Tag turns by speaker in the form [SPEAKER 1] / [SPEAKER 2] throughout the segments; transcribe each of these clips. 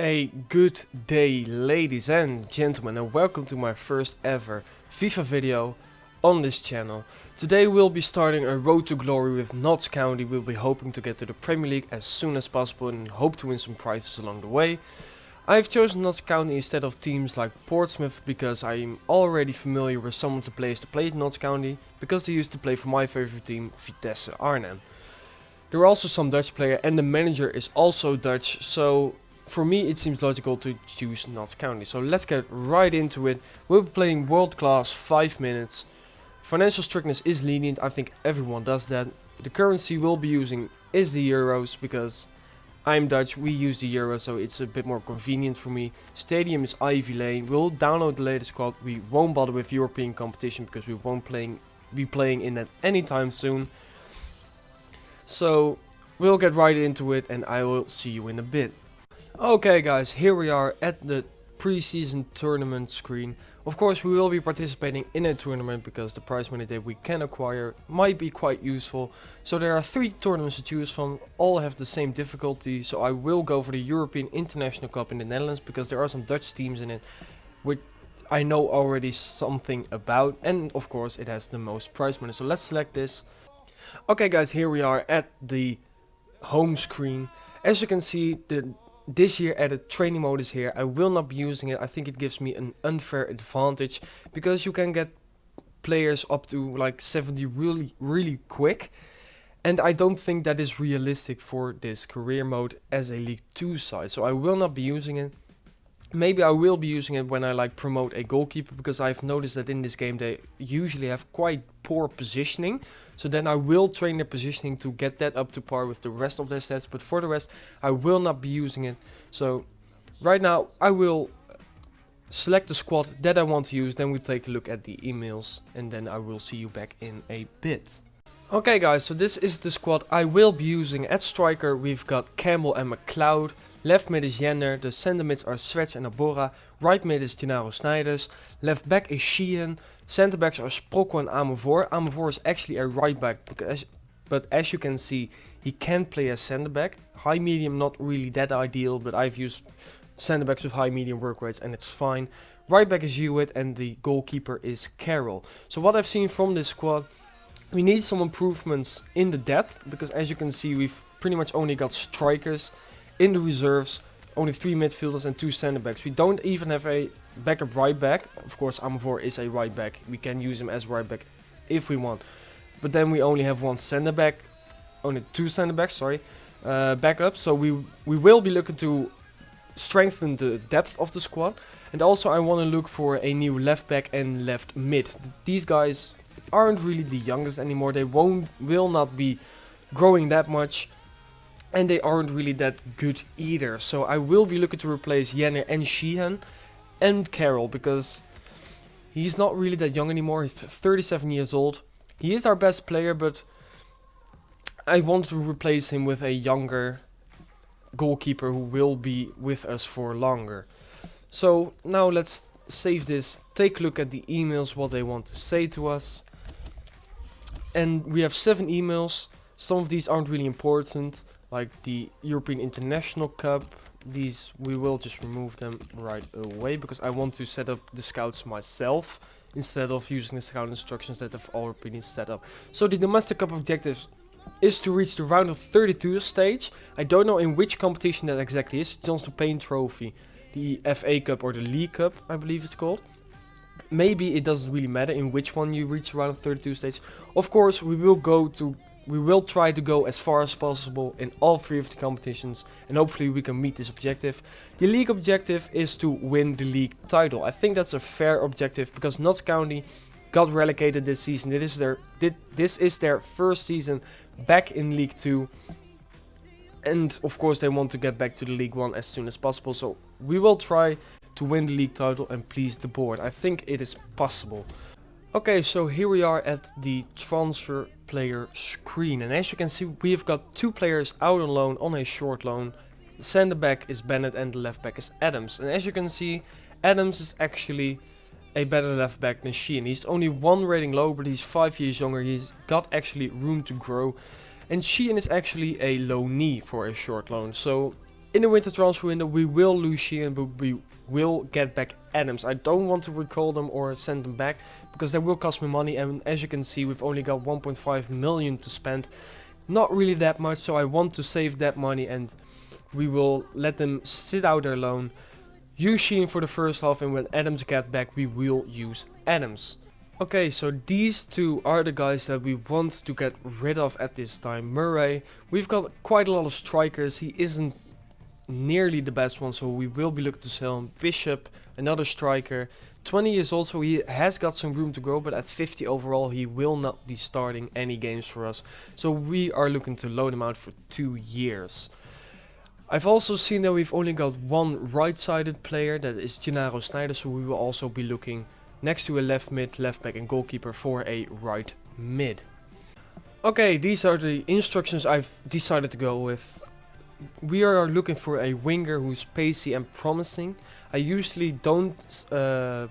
[SPEAKER 1] A good day, ladies and gentlemen, and welcome to my first ever FIFA video on this channel. Today we'll be starting a road to glory with Notts County. We'll be hoping to get to the Premier League as soon as possible and hope to win some prizes along the way. I've chosen Notts County instead of teams like Portsmouth because I'm already familiar with some of the players that played Notts County, because they used to play for my favorite team, Vitesse Arnhem. There are also some Dutch players and the manager is also Dutch, so for me it seems logical to choose Notts County. So let's get right into it. We'll be playing world class 5 minutes. Financial strictness is lenient, I think everyone does that. The currency we'll be using is the euros because I'm Dutch, we use the euro, so it's a bit more convenient for me. Stadium is Ivy Lane. We'll download the latest squad. We won't bother with European competition because we won't be playing in that anytime soon. So we'll get right into it and I will see you in a bit. Okay guys, here we are at the pre-season tournament screen. Of course we will be participating in a tournament because the prize money that we can acquire might be quite useful. So there are 3 tournaments to choose from, all have the same difficulty. So I will go for the European International Cup in the Netherlands because there are some Dutch teams in it which I know already something about, and of course it has the most prize money. So let's select this. Okay guys, here we are at the home screen. As you can see, this year added training mode is here. I will not be using it. I think it gives me an unfair advantage because you can get players up to like 70 really quick, and I don't think that is realistic for this career mode as a League 2 side, so I will not be using it. Maybe I will be using it when I like promote a goalkeeper, because I've noticed that in this game they usually have quite poor positioning. So then I will train their positioning to get that up to par with the rest of their stats. But for the rest, I will not be using it. So right now I will select the squad that I want to use. Then we take a look at the emails and then I will see you back in a bit. Okay guys, so this is the squad I will be using. At striker we've got Campbell and McLeod. Left mid is Jenner, the center mids are Swets and Abora, right mid is Gennaro Snijders, left back is Sheehan, center backs are Sprocco and Amervoor. Amervoor is actually a right back, but as you can see, he can play as center back. High medium not really that ideal, but I've used center backs with high medium work rates and it's fine. Right back is Hewitt and the goalkeeper is Carroll. So what I've seen from this squad, we need some improvements in the depth, because as you can see we've pretty much only got strikers. In the reserves, only 3 midfielders and 2 center backs. We don't even have a backup right back. Of course, Amervoor is a right back. We can use him as right back if we want. But then we only have 1 center back. Only 2 center backs, sorry. Backup. So we will be looking to strengthen the depth of the squad. And also I want to look for a new left back and left mid. These guys aren't really the youngest anymore. They will not be growing that much. And they aren't really that good either. So I will be looking to replace Jenner and Sheehan and Carroll, because he's not really that young anymore. He's 37 years old. He is our best player, but I want to replace him with a younger goalkeeper who will be with us for longer. So now let's save this, take a look at the emails, what they want to say to us. And we have 7 emails. Some of these aren't really important, like the European International Cup. These we will just remove them right away because I want to set up the scouts myself instead of using the scout instructions that have already been set up. So the Domestic Cup objective is to reach the round of 32 stage. I don't know in which competition that exactly is. It's just the Pain Trophy, the FA Cup or the League Cup, I believe it's called. Maybe it doesn't really matter in which one you reach the round of 32 stage. Of course we will try to go as far as possible in all 3 of the competitions, and hopefully we can meet this objective. The league objective is to win the league title. I think that's a fair objective because Notts County got relegated this season. This is their first season back in League 2. And of course they want to get back to the League 1 as soon as possible. So we will try to win the league title and please the board. I think it is possible. Okay, so here we are at the transfer player screen, and as you can see we have got 2 players out on loan on a short loan. The center back is Bennett and the left back is Adams, and as you can see Adams is actually a better left back than Sheehan. He's only 1 rating low, but he's 5 years younger. He's got actually room to grow, and Sheehan is actually a low knee for a short loan. So In the winter transfer window, we will lose Sheehan, but we will get back Adams. I don't want to recall them or send them back, because that will cost me money, and as you can see, we've only got 1.5 million to spend. Not really that much, so I want to save that money, and we will let them sit out their loan. Use Sheehan for the first half, and when Adams gets back, we will use Adams. Okay, so these two are the guys that we want to get rid of at this time. Murray, we've got quite a lot of strikers. He isn't nearly the best one, so we will be looking to sell him. Bishop, another striker, 20 years old, so he has got some room to grow, but at 50 overall he will not be starting any games for us, so we are looking to loan him out for 2 years. I've also seen that we've only got one right-sided player, that is Gennaro Snyder, so we will also be looking next to a left mid, left back and goalkeeper for a right mid. Okay, these are the instructions I've decided to go with. We are looking for a winger who's pacey and promising. I usually don't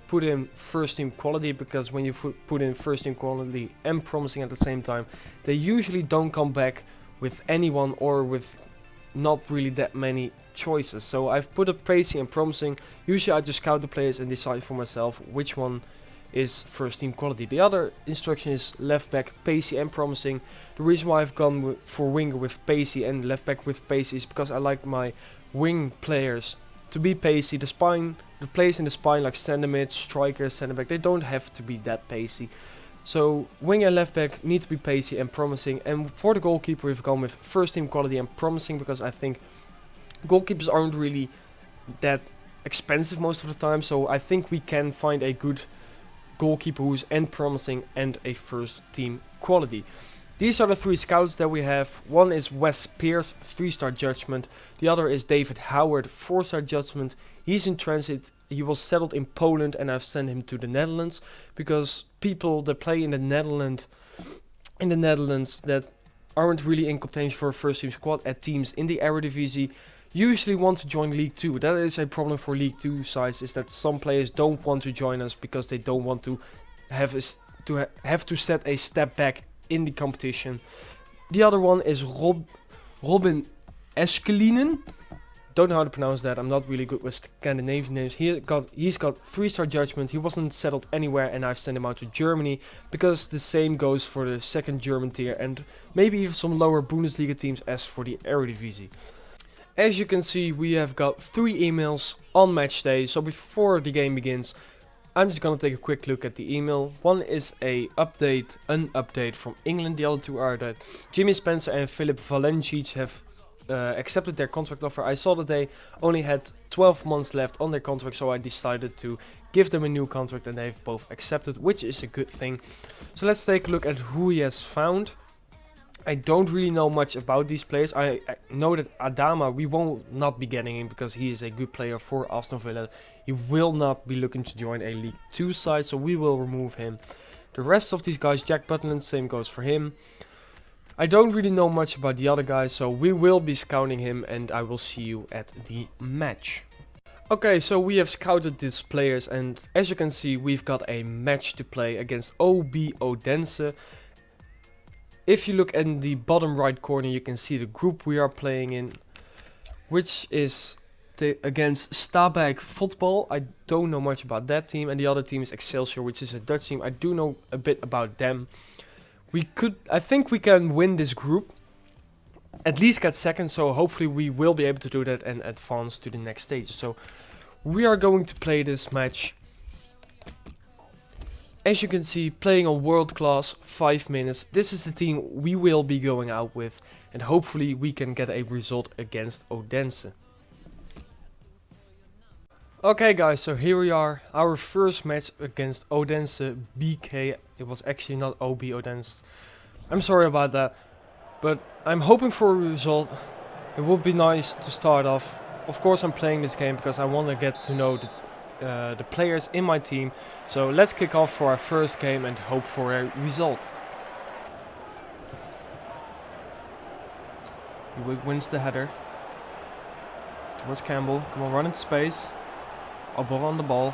[SPEAKER 1] put in first team quality, because when you put in first team quality and promising at the same time, they usually don't come back with anyone or with not really that many choices. So I've put a pacey and promising. Usually I just scout the players and decide for myself which one is first team quality. The other instruction is left back, pacey and promising. The reason why I've gone for winger with pacey and left back with pacey is because I like my wing players to be pacey. The players in the spine like centre mid, striker, centre back, they don't have to be that pacey. So wing and left back need to be pacey and promising. And for the goalkeeper we've gone with first team quality and promising, because I think goalkeepers aren't really that expensive most of the time. So I think we can find a good goalkeeper who is and promising and a first team quality. These are the 3 scouts that we have. One is Wes Pearce, 3-star judgment. The other is David Howard, 4-star judgment. He's in transit. He was settled in Poland, and I've sent him to the Netherlands, because people that play in the Netherlands that aren't really in contention for a first team squad at teams in the Eredivisie usually want to join League 2. That is a problem for League 2 sides, is that some players don't want to join us because they don't want to have to set a step back in the competition. The other one is Robin Eskelinen. Don't know how to pronounce that. I'm not really good with Scandinavian names. He's got 3-star judgment. He wasn't settled anywhere, and I've sent him out to Germany, because the same goes for the second German tier and maybe even some lower Bundesliga teams as for the Eredivisie. As you can see, we have got 3 emails on match day. So before the game begins, I'm just gonna take a quick look at the email. One is an update from England. The other 2 are that Jimmy Spencer and Filip Valencic have accepted their contract offer. I saw that they only had 12 months left on their contract, so I decided to give them a new contract, and they've both accepted, which is a good thing. So let's take a look at who he has found. I don't really know much about these players. I know that Adama, we will not be getting him because he is a good player for Aston Villa. He will not be looking to join a League 2 side, so we will remove him. The rest of these guys, Jack Butland, same goes for him. I don't really know much about the other guys, so we will be scouting him, and I will see you at the match. Okay, so we have scouted these players, and as you can see, we've got a match to play against OB Odense. If you look in the bottom right corner, you can see the group we are playing in, which is against Stabæk Football. I don't know much about that team, and the other team is Excelsior, which is a Dutch team. I do know a bit about them. I think we can win this group, at least get second, so hopefully we will be able to do that and advance to the next stage. So we are going to play this match. As you can see, playing on world class, 5 minutes. This is the team we will be going out with, and hopefully we can get a result against Odense. Okay guys, so here we are, our first match against Odense BK. It was actually not OB Odense. I'm sorry about that, but I'm hoping for a result. It would be nice to start off. Of course I'm playing this game because I want to get to know the players in my team. So let's kick off for our first game and hope for a result. He wins the header. Towards Campbell. Come on, run into space. Albor on the ball.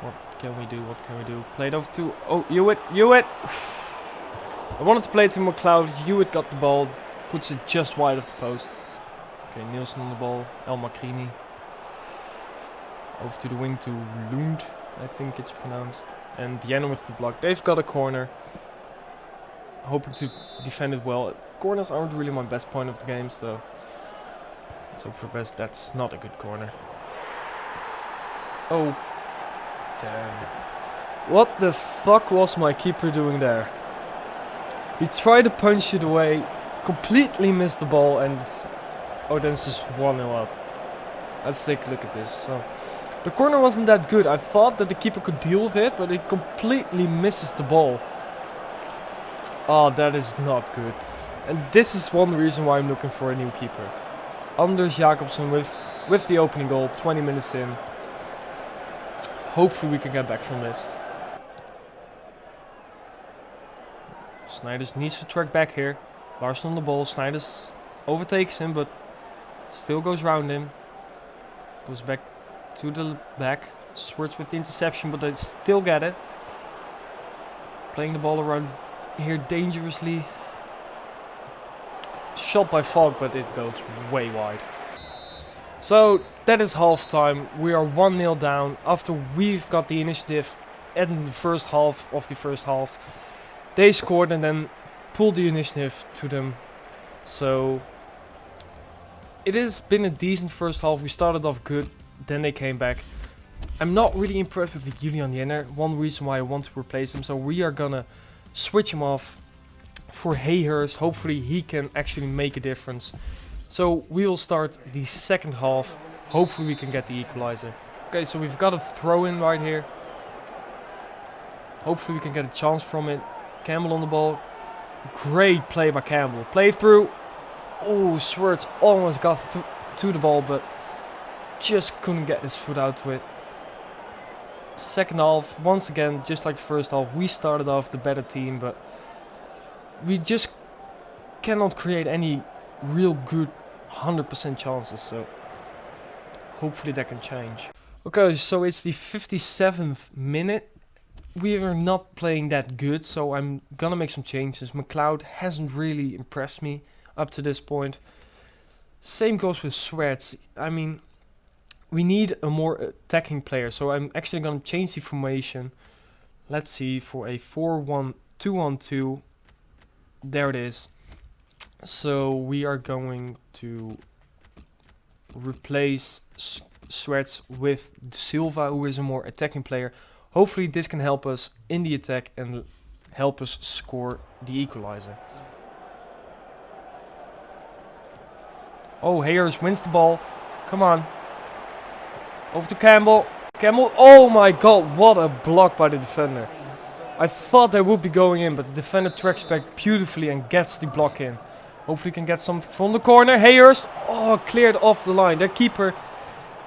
[SPEAKER 1] What can we do? What can we do? Play it over to... Oh, Hewitt! Hewitt! I wanted to play it to McLeod. Hewitt got the ball. Puts it just wide of the post. Okay, Nielsen on the ball. El Macrini. Over to the wing to Lund, I think it's pronounced. And Yen with the block. They've got a corner. Hoping to defend it well. Corners aren't really my best point of the game, so let's hope for best. That's not a good corner. Oh, damn. What the fuck was my keeper doing there? He tried to punch it away, completely missed the ball, and oh, then it's just 1-0 up. Let's take a look at this. So the corner wasn't that good. I thought that the keeper could deal with it, but it completely misses the ball. Oh, that is not good. And this is one reason why I'm looking for a new keeper. Anders Jacobsen with the opening goal, 20 minutes in. Hopefully we can get back from this. Snijders needs to track back here. Larsen on the ball. Snijders overtakes him, but still goes round him. Goes back to the back. Swerts with the interception, but they still get it. Playing the ball around here dangerously. Shot by Falk, but it goes way wide. So that is half time. We are 1-0 down after we've got the initiative in the first half of the first half. They scored and then pulled the initiative to them. So it has been a decent first half. We started off good, then they came back. I'm not really impressed with Julian Jenner. One reason why I want to replace him. So we are gonna switch him off for Hayhurst. Hopefully he can actually make a difference. So we will start the second half. Hopefully we can get the equalizer. Okay, so we've got a throw in right here. Hopefully we can get a chance from it. Campbell on the ball. Great play by Campbell. Play through. Oh, Swerts almost got to the ball, but just couldn't get his foot out to it. Second half, once again, just like the first half, we started off the better team, but we just cannot create any real good 100% chances, so hopefully that can change. Okay, so it's the 57th minute. We are not playing that good, so I'm gonna make some changes. McLeod hasn't really impressed me up to this point. Same goes with Swerts. I mean, we need a more attacking player, so I'm actually gonna change the formation. Let's see, for a 4-1-2-1-2. There it is. So we are going to replace Swerts with Silva, who is a more attacking player. Hopefully this can help us in the attack and help us score the equalizer. Oh, Hayers wins the ball. Come on. Over to Campbell. Campbell, oh my god, what a block by the defender. I thought they would be going in, but the defender tracks back beautifully and gets the block in. Hopefully can get something from the corner. Hayers, oh, cleared off the line. Their keeper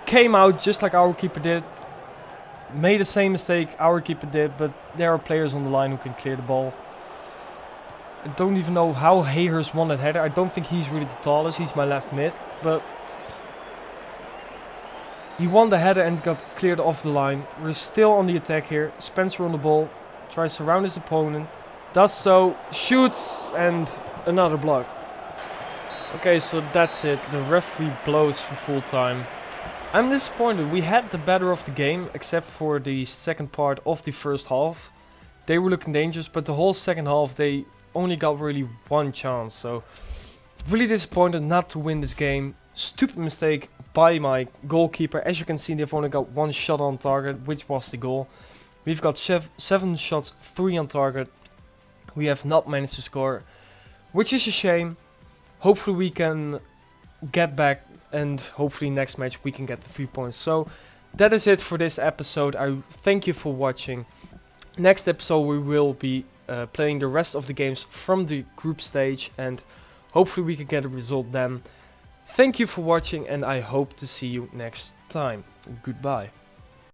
[SPEAKER 1] came out just like our keeper did. Made the same mistake our keeper did, but there are players on the line who can clear the ball. I don't even know how Hayers won that header. I don't think he's really the tallest. He's my left mid, but he won the header and got cleared off the line. We're still on the attack here. Spencer on the ball. Tries to surround his opponent. Does so. Shoots and another block. Okay, so that's it. The referee blows for full time. I'm disappointed. We had the better of the game, except for the second part of the first half. They were looking dangerous, but the whole second half they only got really one chance. So really disappointed not to win this game. Stupid mistake by my goalkeeper. As you can see, they've only got one shot on target, which was the goal. We've got 7 shots, 3 on target. We have not managed to score, which is a shame. Hopefully we can get back, and hopefully next match we can get the 3 points. So that is it for this episode. I thank you for watching. Next episode we will be playing the rest of the games from the group stage, and hopefully we can get a result then. Thank you for watching, and I hope to see you next time. Goodbye.